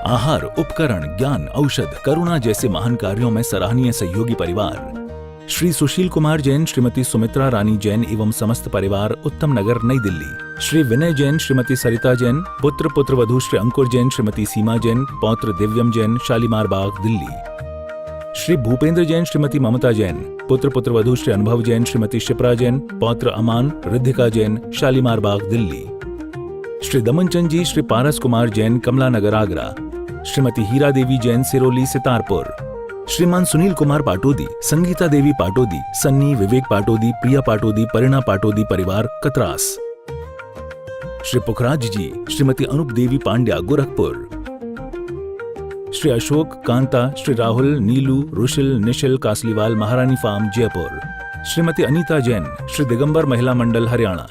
आहार, उपकरण, ज्ञान, औषध, करुणा जैसे महान कार्यों में सराहनीय सहयोगी परिवार श्री सुशील कुमार जैन, श्रीमती सुमित्रा रानी जैन एवं समस्त परिवार, उत्तम नगर, नई दिल्ली। श्री विनय जैन, श्रीमती सरिता जैन, पुत्र पुत्रवधू श्री अंकुर जैन, श्रीमती सीमा जैन, पौत्र दिव्यम जैन, शालीमार बाग, दिल्ली। श्री भूपेंद्र जैन, श्रीमती ममता जैन, पुत्र पुत्रवधू श्री अनुभव जैन, श्रीमती शिप्रा जैन, पौत्र अमान, रिद्धिका जैन, शालीमार बाग, दिल्ली। श्री दमनचंद जी, श्री पारस कुमार जैन, कमला नगर, आगरा। श्रीमती हीरा देवी जैन, सिरोली, सितारपुर। श्रीमान सुनील कुमार पाटोदी, संगीता देवी पाटोदी, सन्नी, विवेक पाटोदी, प्रिया पाटोदी, परिणा पाटोदी परिवार, कतरास। श्री पुखराज जी, श्रीमती अनूप देवी पांड्या, गोरखपुर। श्री अशोक, कांता, श्री राहुल, नीलू, रुशिल, निशिल, कासलीवाल, महारानी फार्म, जयपुर। श्रीमती अनीता जैन, श्री दिगंबर महिला मंडल, हरियाणा।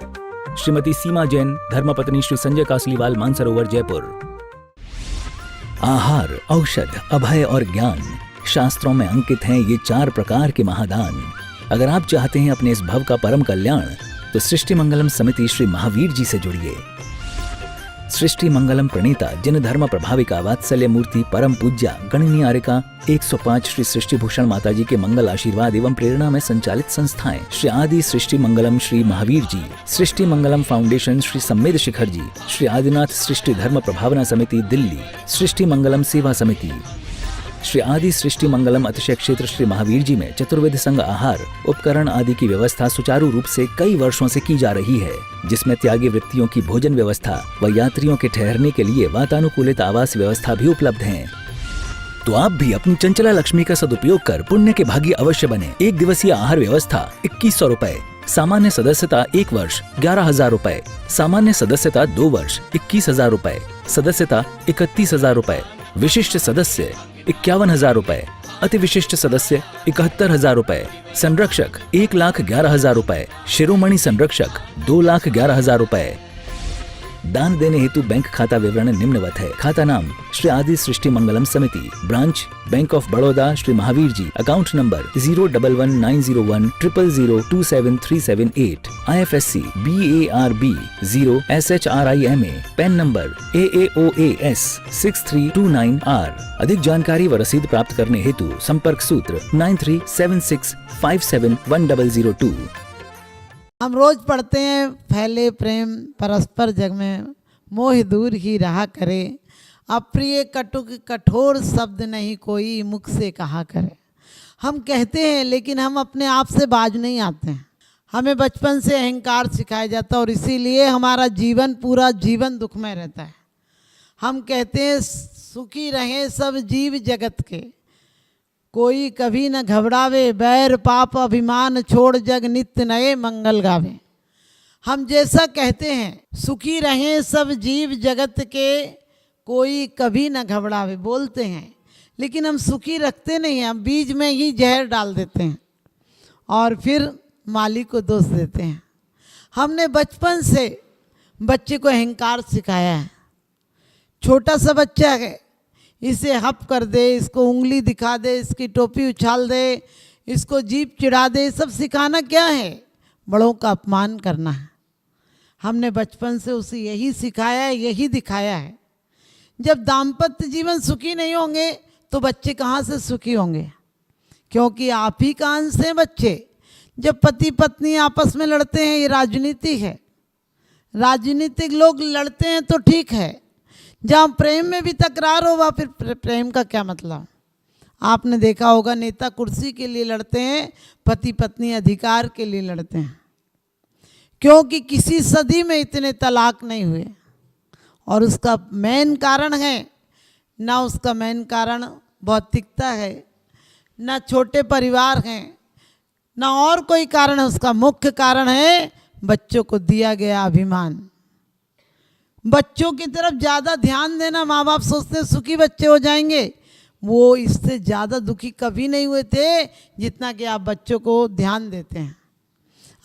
श्रीमती सीमा जैन, धर्मपत्नी श्री संजय कासलीवाल, मानसरोवर, जयपुर। आहार, औषध, अभय और ज्ञान, शास्त्रों में अंकित हैं ये 4 प्रकार के महादान। अगर आप चाहते हैं अपने इस भव का परम कल्याण, तो सृष्टि मंगलम समिति श्री महावीर जी से जुड़िए। सृष्टि मंगलम प्रणीता, जिन धर्म प्रभाविका, वात्सल्य मूर्ति, परम पूज्या, गणनीय आर्यका 105 श्री सृष्टि भूषण माता जी के मंगल आशीर्वाद एवं प्रेरणा में संचालित संस्थाएं श्री आदि सृष्टि मंगलम श्री महावीर जी, सृष्टि मंगलम फाउंडेशन श्री सम्मेद शिखर जी, श्री आदिनाथ सृष्टि धर्म प्रभावना समिति, दिल्ली, सृष्टि मंगलम सेवा समिति, श्री आदि सृष्टि मंगलम अतिशय क्षेत्र श्री महावीर जी में चतुर्वेद संघ आहार, उपकरण आदि की व्यवस्था सुचारू रूप से कई वर्षों से की जा रही है, जिसमें त्यागी वृत्तियों की भोजन व्यवस्था व यात्रियों के ठहरने के लिए वातानुकूलित आवास व्यवस्था भी उपलब्ध है। तो आप भी अपनी चंचला लक्ष्मी का सदुपयोग कर पुण्य के भागी अवश्य बने। 1 दिवसीय आहार व्यवस्था 2100 रुपए, सामान्य सदस्यता 1 वर्ष 11,000 रुपए, सामान्य सदस्यता 2 वर्ष 21,000 रुपए, सदस्यता 31,000 रुपए, विशिष्ट सदस्य 51,000 रुपए, अति विशिष्ट सदस्य 71,000 रुपए, संरक्षक 1,11,000 रुपए, शिरोमणि संरक्षक 2,11,000 रुपए। दान देने हेतु बैंक खाता विवरण निम्नवत है। खाता नाम श्री आदि Srishti Mangalam Samiti, branch bank of Baroda, Shri Mahavir ji, account number 0119010027378, IFSC BARB 0SHRIMA, PAN number AAOAS 6329R। अधिक जानकारी व रसीद प्राप्त करने हेतु संपर्क सूत्र 9376571002। हम रोज पढ़ते हैं, फैले प्रेम परस्पर जग में, मोह दूर ही रहा करे, अप्रिय कटुक कठोर शब्द नहीं कोई मुख से कहा करे। हम कहते हैं लेकिन हम अपने आप से बाज नहीं आते हैं। हमें बचपन से अहंकार सिखाया जाता है और इसीलिए हमारा जीवन पूरा जीवन दुखमय रहता है। हम कहते हैं सुखी रहें सब जीव जगत के, कोई कभी न घबरावे, बैर पाप अभिमान छोड़ जग नित्य नए मंगल गावे। हम जैसा कहते हैं सुखी रहें सब जीव जगत के, कोई कभी न घबरावे, बोलते हैं लेकिन हम सुखी रखते नहीं हैं। हम बीज में ही जहर डाल देते हैं और फिर मालिक को दोष देते हैं। हमने बचपन से बच्चे को अहंकार सिखाया है। छोटा सा बच्चा है, इसे हप कर दे, इसको उंगली दिखा दे, इसकी टोपी उछाल दे, इसको जीभ चिढ़ा दे, सब सिखाना क्या है? बड़ों का अपमान करना है। हमने बचपन से उसे यही सिखाया है, यही दिखाया है। जब दाम्पत्य जीवन सुखी नहीं होंगे तो बच्चे कहाँ से सुखी होंगे? क्योंकि आप ही का अंश हैं बच्चे। जब पति पत्नी आपस में लड़ते हैं, ये राजनीति है, राजनीतिक लोग लड़ते हैं तो ठीक है। जहाँ प्रेम में भी तकरार हो वहाँ फिर प्रेम का क्या मतलब? आपने देखा होगा नेता कुर्सी के लिए लड़ते हैं, पति पत्नी अधिकार के लिए लड़ते हैं, क्योंकि किसी सदी में इतने तलाक नहीं हुए। और उसका मेन कारण है ना, उसका मेन कारण भौतिकता है, ना छोटे परिवार हैं, ना और कोई कारण है। उसका मुख्य कारण है बच्चों को दिया गया अभिमान। बच्चों की तरफ ज़्यादा ध्यान देना। माँ बाप सोचते हैं सुखी बच्चे हो जाएंगे, वो इससे ज़्यादा दुखी कभी नहीं हुए थे जितना कि आप बच्चों को ध्यान देते हैं।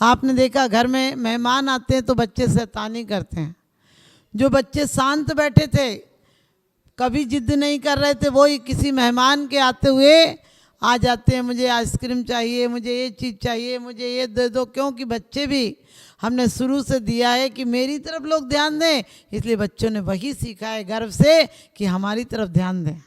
आपने देखा घर में मेहमान आते हैं तो बच्चे शैतानी करते हैं। जो बच्चे शांत बैठे थे, कभी जिद नहीं कर रहे थे, वो ही किसी मेहमान के आते हुए आ जाते हैं, मुझे आइसक्रीम चाहिए, मुझे ये चीज़ चाहिए, मुझे ये दे दो। क्योंकि बच्चे भी हमने शुरू से दिया है कि मेरी तरफ लोग ध्यान दें, इसलिए बच्चों ने वही सीखा है गर्व से कि हमारी तरफ ध्यान दें।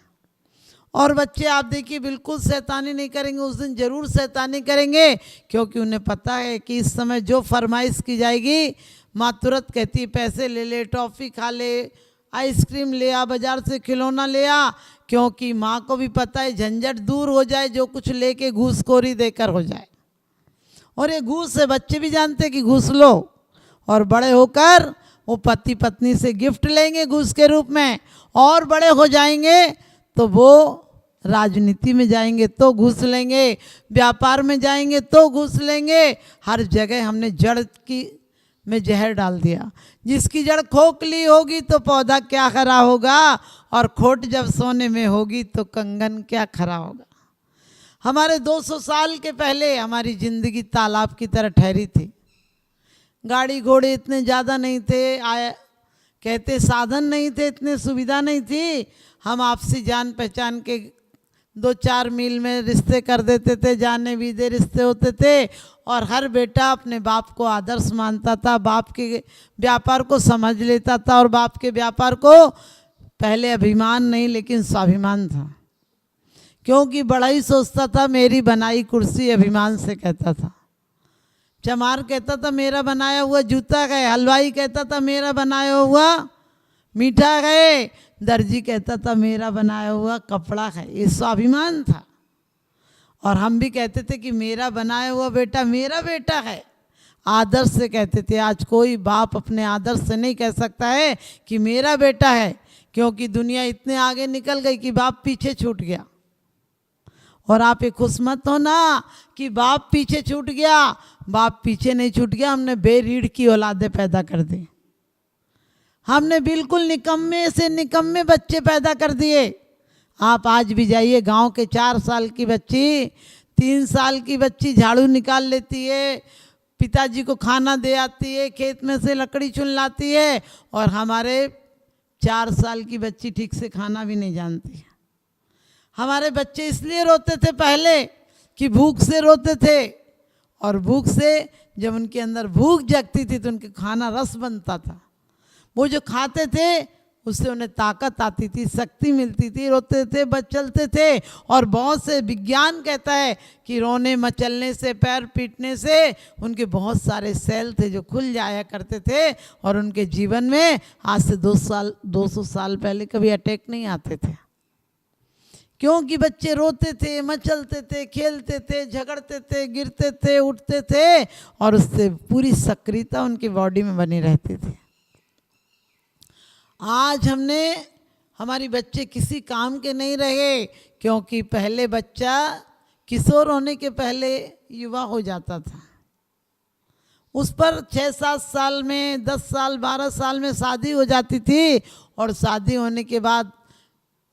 और बच्चे आप देखिए बिल्कुल शैतानी नहीं करेंगे, उस दिन ज़रूर शैतानी करेंगे, क्योंकि उन्हें पता है कि इस समय जो फरमाइश की जाएगी माँ तुरंत कहती है पैसे ले ले, टॉफ़ी खा ले, आइसक्रीम ले आ, बाज़ार से खिलौना ले आ, क्योंकि माँ को भी पता है झंझट दूर हो जाए, जो कुछ लेके घूसखोरी देकर हो जाए। और ये घूस से बच्चे भी जानते कि घूस लो, और बड़े होकर वो पति पत्नी से गिफ्ट लेंगे घूस के रूप में, और बड़े हो जाएंगे तो वो राजनीति में जाएंगे तो घूस लेंगे, व्यापार में जाएंगे तो घूस लेंगे। हर जगह हमने जड़ की में जहर डाल दिया। जिसकी जड़ खोखली होगी तो पौधा क्या खरा होगा, और खोट जब सोने में होगी तो कंगन क्या खरा होगा। हमारे 200 साल के पहले हमारी ज़िंदगी तालाब की तरह ठहरी थी। गाड़ी घोड़े इतने ज़्यादा नहीं थे, कहते साधन नहीं थे, इतने सुविधा नहीं थी। हम आपसी जान पहचान के 2-4 मील में रिश्ते कर देते थे, जाने बीजे रिश्ते होते थे, और हर बेटा अपने बाप को आदर्श मानता था, बाप के व्यापार को समझ लेता था, और बाप के व्यापार को पहले अभिमान नहीं लेकिन स्वाभिमान था, क्योंकि बड़ा ही सोचता था मेरी बनाई कुर्सी, अभिमान से कहता था। चमार कहता था मेरा बनाया हुआ जूता गए, हलवाई कहता था मेरा बनाया हुआ मीठा गए, दर्जी कहता था मेरा बनाया हुआ कपड़ा है। ये स्वाभिमान था। और हम भी कहते थे कि मेरा बनाया हुआ बेटा मेरा बेटा है, आदर्श से कहते थे। आज कोई बाप अपने आदर्श से नहीं कह सकता है कि मेरा बेटा है, क्योंकि दुनिया इतने आगे निकल गई कि बाप पीछे छूट गया। और आप ये खुश मत हो ना कि बाप पीछे छूट गया, बाप पीछे नहीं छूट गया, हमने बेरीढ़ की औलादें पैदा कर दी। हमने बिल्कुल निकम्मे से निकम्मे बच्चे पैदा कर दिए। आप आज भी जाइए गांव के 4 साल की बच्ची, 3 साल की बच्ची झाड़ू निकाल लेती है, पिताजी को खाना दे आती है, खेत में से लकड़ी चुन लाती है, और हमारे 4 साल की बच्ची ठीक से खाना भी नहीं जानती। हमारे बच्चे इसलिए रोते थे पहले कि भूख से रोते थे, और भूख से जब उनके अंदर भूख जगती थी तो उनके खाना रस बनता था। वो जो खाते थे उससे उन्हें ताकत आती थी, शक्ति मिलती थी, रोते थे चलते थे। और बहुत से विज्ञान कहता है कि रोने मचलने से, पैर पीटने से उनके बहुत सारे सेल थे जो खुल जाया करते थे, और उनके जीवन में आज से 200 साल पहले कभी अटैक नहीं आते थे, क्योंकि बच्चे रोते थे, मचलते थे, खेलते थे, झगड़ते थे, गिरते थे, उठते थे, और उससे पूरी सक्रियता उनकी बॉडी में बनी रहती थी। आज हमारी बच्चे किसी काम के नहीं रहे, क्योंकि पहले बच्चा किशोर होने के पहले युवा हो जाता था, उस पर 6-7 साल में, 10 साल 12 साल में शादी हो जाती थी, और शादी होने के बाद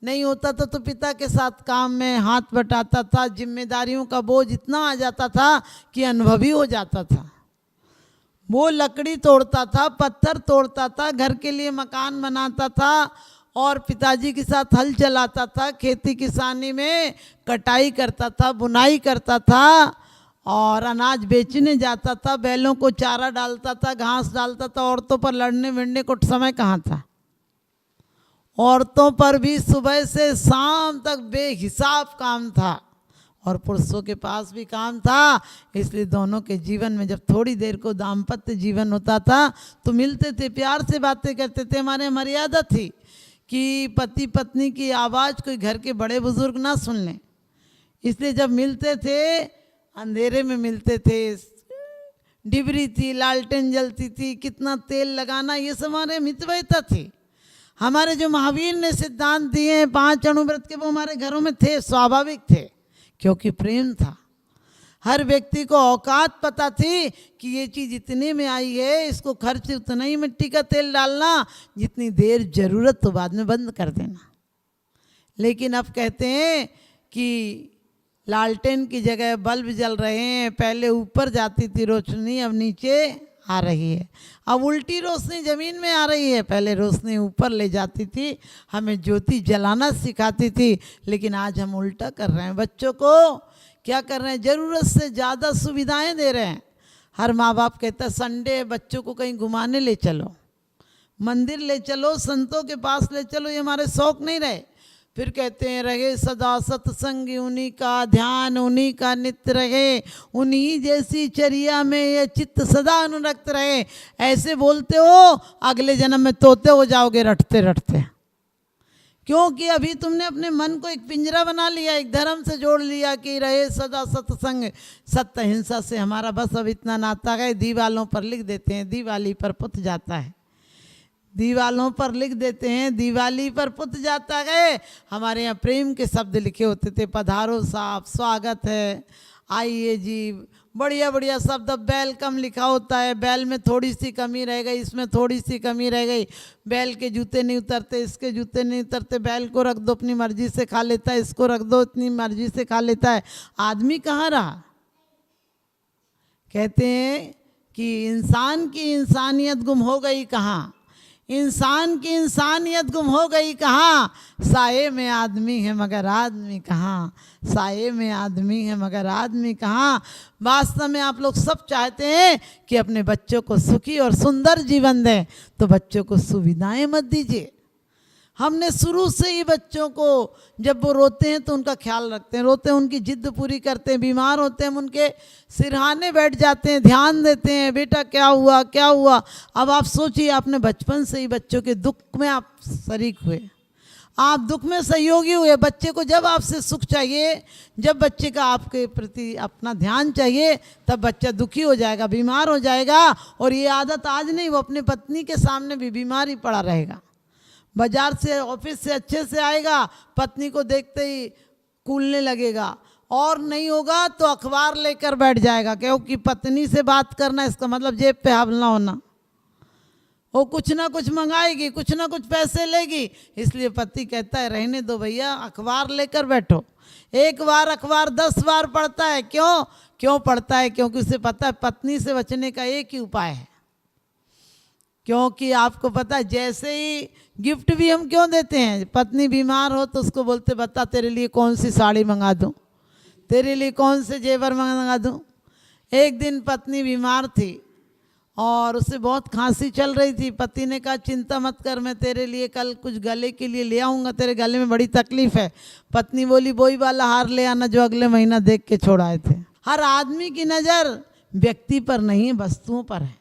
नहीं होता था तो पिता के साथ काम में हाथ बटाता था। जिम्मेदारियों का बोझ इतना आ जाता था कि अनुभवी हो जाता था। वो लकड़ी तोड़ता था, पत्थर तोड़ता था, घर के लिए मकान बनाता था, और पिताजी के साथ हल चलाता था, खेती किसानी में कटाई करता था, बुनाई करता था, और अनाज बेचने जाता था, बैलों को चारा डालता था, घास डालता था। औरतों पर लड़ने भिड़ने को समय कहाँ था। औरतों पर भी सुबह से शाम तक बेहिसाब काम था, और पुरुषों के पास भी काम था। इसलिए दोनों के जीवन में जब थोड़ी देर को दाम्पत्य जीवन होता था तो मिलते थे, प्यार से बातें करते थे। हमारे मर्यादा थी कि पति पत्नी की आवाज़ कोई घर के बड़े बुजुर्ग ना सुन लें, इसलिए जब मिलते थे अंधेरे में मिलते थे। डिबरी थी, लालटेन जलती थी, कितना तेल लगाना, ये सब हमारे मितव्ययता थी। हमारे जो महावीर ने सिद्धांत दिए हैं 5 अणुव्रत के, वो हमारे घरों में थे, स्वाभाविक थे, क्योंकि प्रेम था। हर व्यक्ति को औकात पता थी कि ये चीज़ इतने में आई है, इसको खर्च उतना ही मिट्टी का तेल डालना, जितनी देर ज़रूरत तो बाद में बंद कर देना। लेकिन अब कहते हैं कि लालटेन की जगह बल्ब जल रहे हैं। पहले ऊपर जाती थी रोशनी, अब नीचे आ रही है। अब उल्टी रोशनी ज़मीन में आ रही है, पहले रोशनी ऊपर ले जाती थी, हमें ज्योति जलाना सिखाती थी। लेकिन आज हम उल्टा कर रहे हैं, बच्चों को क्या कर रहे हैं, ज़रूरत से ज़्यादा सुविधाएं दे रहे हैं। हर माँ बाप कहता है संडे है, बच्चों को कहीं घुमाने ले चलो, मंदिर ले चलो, संतों के पास ले चलो, ये हमारे शौक नहीं रहे। फिर कहते हैं रहे सदा सत्संग, उन्हीं का ध्यान, उन्हीं का नित्य रहे, उन्हीं जैसी चर्या में ये चित्त सदा अनुरक्त रहे। ऐसे बोलते हो अगले जन्म में तोते हो जाओगे रटते रटते, क्योंकि अभी तुमने अपने मन को एक पिंजरा बना लिया, एक धर्म से जोड़ लिया कि रहे सदा सत्संग। सत्य हिंसा से हमारा बस अब इतना नाता है, दीवालों पर लिख देते हैं दिवाली पर पुत जाता है, दीवालों पर लिख देते हैं दिवाली पर पुत जाता है। हमारे यहाँ प्रेम के शब्द लिखे होते थे, पधारो साहब, स्वागत है, आइए जी, बढ़िया बढ़िया शब्द। अब वेलकम लिखा होता है, बैल में थोड़ी सी कमी रह गई, इसमें थोड़ी सी कमी रह गई, बैल के जूते नहीं उतरते, इसके जूते नहीं उतरते, बैल को रख दो अपनी मर्जी से खा लेता है, इसको रख दो इतनी मर्जी से खा लेता है। आदमी कहाँ रहा? कहते हैं कि इंसान की इंसानियत गुम हो गई कहाँ, इंसान की इंसानियत गुम हो गई कहाँ, साये में आदमी है मगर आदमी कहाँ, साये में आदमी है मगर आदमी कहाँ। वास्तव में आप लोग सब चाहते हैं कि अपने बच्चों को सुखी और सुंदर जीवन दें, तो बच्चों को सुविधाएं मत दीजिए। हमने शुरू से ही बच्चों को जब वो रोते हैं तो उनका ख्याल रखते हैं, रोते हैं उनकी जिद पूरी करते हैं, बीमार होते हैं हम उनके सिरहाने बैठ जाते हैं, ध्यान देते हैं बेटा क्या हुआ क्या हुआ। अब आप सोचिए आपने बचपन से ही बच्चों के दुख में आप शरीक हुए, आप दुख में सहयोगी हुए। बच्चे को जब आपसे सुख चाहिए, जब बच्चे का आपके प्रति अपना ध्यान चाहिए, तब बच्चा दुखी हो जाएगा, बीमार हो जाएगा। और ये आदत आज नहीं, वो अपने पत्नी के सामने भी बीमार ही पड़ा रहेगा। बाजार से ऑफिस से अच्छे से आएगा, पत्नी को देखते ही कूलने लगेगा, और नहीं होगा तो अखबार लेकर बैठ जाएगा, क्योंकि पत्नी से बात करना इसका मतलब जेब पे हाथ ना होना। वो कुछ ना कुछ मंगाएगी, कुछ ना कुछ पैसे लेगी, इसलिए पति कहता है रहने दो भैया, अखबार लेकर बैठो। एक बार अखबार 10 बार पढ़ता है। क्यों पढ़ता है? क्योंकि उसे पता है पत्नी से बचने का एक ही उपाय है। क्योंकि आपको पता है जैसे ही गिफ्ट भी हम क्यों देते हैं, पत्नी बीमार हो तो उसको बोलते बता तेरे लिए कौन सी साड़ी मंगा दूं, तेरे लिए कौन से जेवर मंगा दूं। एक दिन पत्नी बीमार थी और उसे बहुत खांसी चल रही थी। पति ने कहा चिंता मत कर, मैं तेरे लिए कल कुछ गले के लिए ले आऊँगा, तेरे गले में बड़ी तकलीफ है। पत्नी बोली वही वाला हार ले आना जो अगले महीना देख के छोड़ आए थे। हर आदमी की नज़र व्यक्ति पर नहीं है, वस्तुओं पर है।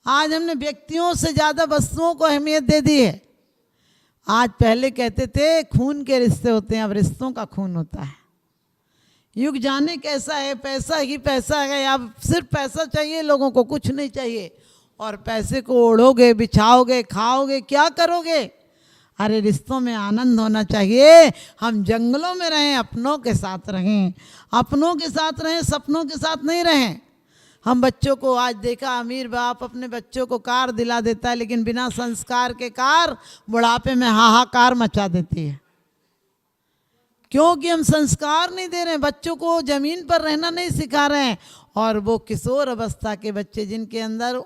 आज हमने व्यक्तियों से ज़्यादा वस्तुओं को अहमियत दे दी है। आज पहले कहते थे खून के रिश्ते होते हैं, अब रिश्तों का खून होता है। युग जाने कैसा है, पैसा ही पैसा है। अब सिर्फ पैसा चाहिए लोगों को, कुछ नहीं चाहिए। और पैसे को ओढ़ोगे, बिछाओगे, खाओगे, क्या करोगे? अरे रिश्तों में आनंद होना चाहिए। हम जंगलों में रहें, अपनों के साथ रहें, अपनों के साथ रहें, सपनों के साथ नहीं रहें। हम बच्चों को आज देखा, अमीर बाप अपने बच्चों को कार दिला देता है, लेकिन बिना संस्कार के कार बुढ़ापे में हाहाकार मचा देती है। क्योंकि हम संस्कार नहीं दे रहे हैं, बच्चों को ज़मीन पर रहना नहीं सिखा रहे हैं। और वो किशोर अवस्था के बच्चे जिनके अंदर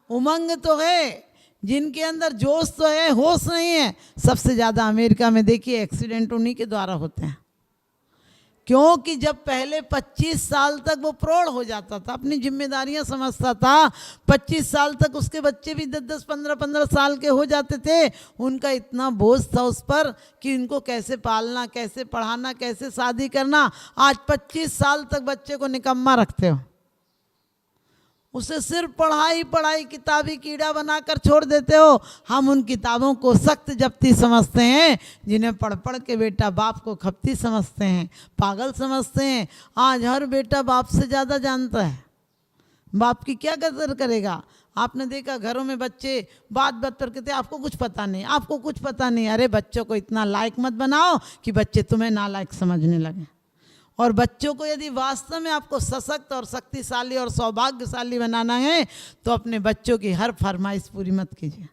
उमंग तो है, जिनके अंदर जोश तो है, होश नहीं है, सबसे ज़्यादा अमेरिका में देखिए एक्सीडेंट उन्हीं के द्वारा होते हैं। क्योंकि जब पहले 25 साल तक वो प्रौढ़ हो जाता था, अपनी जिम्मेदारियां समझता था, 25 साल तक उसके बच्चे भी 10-10, 15-15 साल के हो जाते थे। उनका इतना बोझ था उस पर कि इनको कैसे पालना, कैसे पढ़ाना, कैसे शादी करना। आज 25 साल तक बच्चे को निकम्मा रखते हो, उसे सिर्फ पढ़ाई पढ़ाई किताबी कीड़ा बनाकर छोड़ देते हो। हम उन किताबों को सख्त जब्ती समझते हैं, जिन्हें पढ़ पढ़ के बेटा बाप को खपती समझते हैं, पागल समझते हैं। आज हर बेटा बाप से ज़्यादा जानता है, बाप की क्या कदर करेगा। आपने देखा घरों में बच्चे बात पर कहते आपको कुछ पता नहीं, आपको कुछ पता नहीं। अरे बच्चों को इतना लायक मत बनाओ कि बच्चे तुम्हें नालायक समझने लगे। और बच्चों को यदि वास्तव में आपको सशक्त और शक्तिशाली और सौभाग्यशाली बनाना है तो अपने बच्चों की हर फरमाइश पूरी मत कीजिए।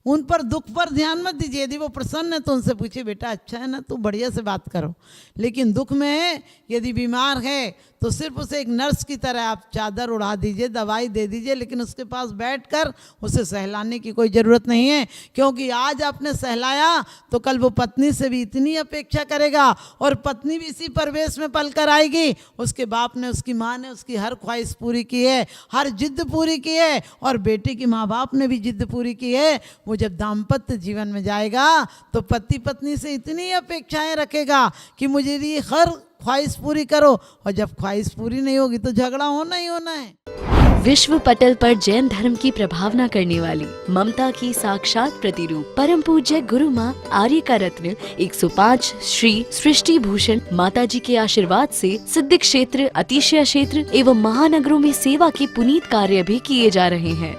उन पर दुख पर ध्यान मत दीजिए। यदि वो प्रसन्न है तो उनसे पूछिए, बेटा अच्छा है ना, तू बढ़िया से बात करो। लेकिन दुख में है, यदि बीमार है तो सिर्फ उसे एक नर्स की तरह आप चादर उड़ा दीजिए, दवाई दे दीजिए, लेकिन उसके पास बैठकर उसे सहलाने की कोई ज़रूरत नहीं है। क्योंकि आज आपने सहलाया तो कल वो पत्नी से भी इतनी अपेक्षा करेगा, और पत्नी भी इसी परिवेश में पल कर आएगी। उसके बाप ने, उसकी माँ ने उसकी हर ख्वाहिश पूरी की है, हर जिद पूरी की है, और बेटे की माँ बाप ने भी जिद पूरी की है। वो जब दाम्पत्य जीवन में जाएगा तो पति पत्नी से इतनी अपेक्षाएं रखेगा कि मुझे ये हर ख्वाहिश पूरी करो, और जब ख्वाहिश पूरी नहीं होगी तो झगड़ा होना ही होना है। विश्व पटल पर जैन धर्म की प्रभावना करने वाली ममता की साक्षात प्रतिरूप परम पूज्य गुरु माँ आर्य का रत्न 105 श्री सृष्टि भूषण माता जी के आशीर्वाद से सिद्ध क्षेत्र, अतिशय क्षेत्र एवं महानगरों में सेवा के पुनीत कार्य भी किए जा रहे हैं।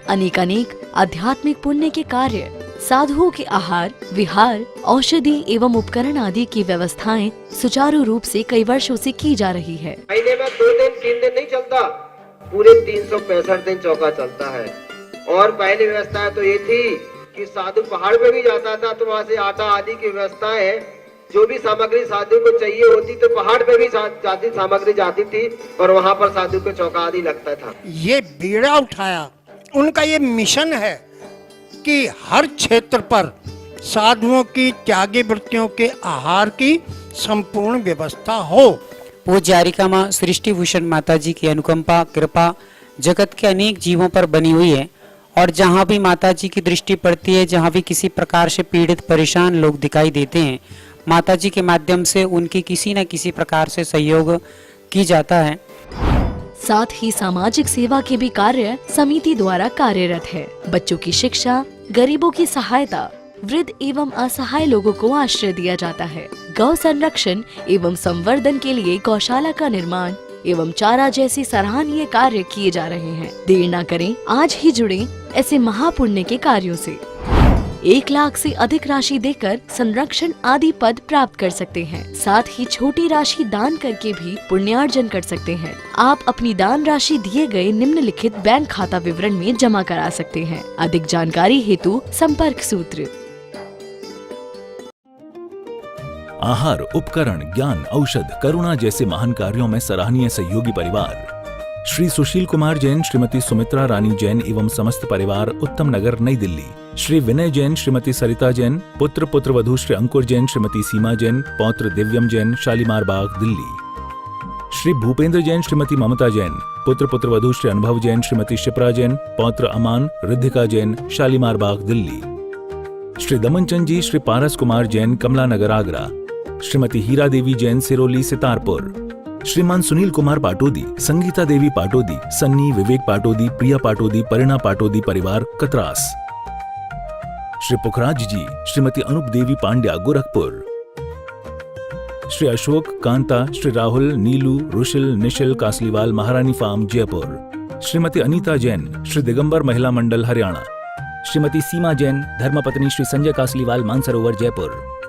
अनेकानेक आध्यात्मिक पुण्य के कार्य, साधुओं के आहार विहार, औषधि एवं उपकरण आदि की व्यवस्थाएं सुचारू रूप से कई वर्षों से की जा रही है। महीने में 2 दिन 3 दिन नहीं चलता, पूरे 365 दिन चौका चलता है। और पहली व्यवस्था तो ये थी कि साधु पहाड़ पे भी जाता था तो वहाँ से आटा आदि की व्यवस्था है, जो भी सामग्री साधु को चाहिए होती तो पहाड़ पे भी जाती सामग्री जाती थी, और वहाँ पर साधु को चौका आदि लगता था। ये बीड़ा उठाया, उनका ये मिशन है कि हर क्षेत्र पर साधुओं की त्यागी वृत्तियों के आहार की संपूर्ण व्यवस्था हो। पूज्य आर्यिका माँ सृष्टि भूषण माता जी की अनुकंपा कृपा जगत के अनेक जीवों पर बनी हुई है, और जहाँ भी माता जी की दृष्टि पड़ती है, जहाँ भी किसी प्रकार से पीड़ित परेशान लोग दिखाई देते हैं, माता जी के माध्यम से उनकी किसी न किसी प्रकार से सहयोग की जाता है। साथ ही सामाजिक सेवा के भी कार्य समिति द्वारा कार्यरत है। बच्चों की शिक्षा, गरीबों की सहायता, वृद्ध एवं असहाय लोगों को आश्रय दिया जाता है। गौ संरक्षण एवं संवर्धन के लिए गौशाला का निर्माण एवं चारा जैसी सराहनीय कार्य किए जा रहे हैं। देर न करें, आज ही जुड़ें ऐसे महापुण्य के कार्यों से। 1 लाख से अधिक राशि देकर संरक्षण आदि पद प्राप्त कर सकते हैं। साथ ही छोटी राशि दान करके भी पुण्यार्जन कर सकते हैं। आप अपनी दान राशि दिए गए निम्नलिखित बैंक खाता विवरण में जमा करा सकते हैं। अधिक जानकारी हेतु संपर्क सूत्र। आहार, उपकरण, ज्ञान, औषध, करुणा जैसे महान कार्यों में सराहनीय सहयोगी परिवार श्री सुशील कुमार जैन, श्रीमती सुमित्रा रानी जैन एवं समस्त परिवार, उत्तम नगर, नई दिल्ली। श्री विनय जैन, श्रीमती सरिता जैन, पुत्र पुत्रवधू श्री अंकुर जैन, श्रीमती सीमा जैन, पौत्र दिव्यम जैन, शालीमार बाग, दिल्ली। श्री भूपेंद्र जैन, श्रीमती ममता जैन, पुत्र पुत्रवधू श्री अनुभव जैन, श्रीमती शिप्रा जैन, पौत्र अमान, रिद्धिका जैन, शालीमार बाग, दिल्ली। श्री दमनचंद जी, श्री पारस कुमार जैन, कमला नगर, आगरा। श्रीमती हीरा देवी जैन, सिरोली, सितारपुर। श्रीमान सुनील कुमार पाटोदी, संगीता देवी पाटोदी, सन्नी, विवेक पाटोदी, प्रिया पाटोदी, परिणा पाटोदी परिवार, कतरास। श्री पुखराज जी, श्रीमती अनूप देवी पांड्या, गोरखपुर। श्री अशोक, कांता, श्री राहुल, नीलू, रुशिल, निशिल, कासलीवाल, महारानी फार्म, जयपुर। श्रीमती अनीता जैन, श्री दिगंबर महिला मंडल, हरियाणा। श्रीमती सीमा जैन, धर्मपत्नी श्री संजय कासलीवाल, मानसरोवर, जयपुर।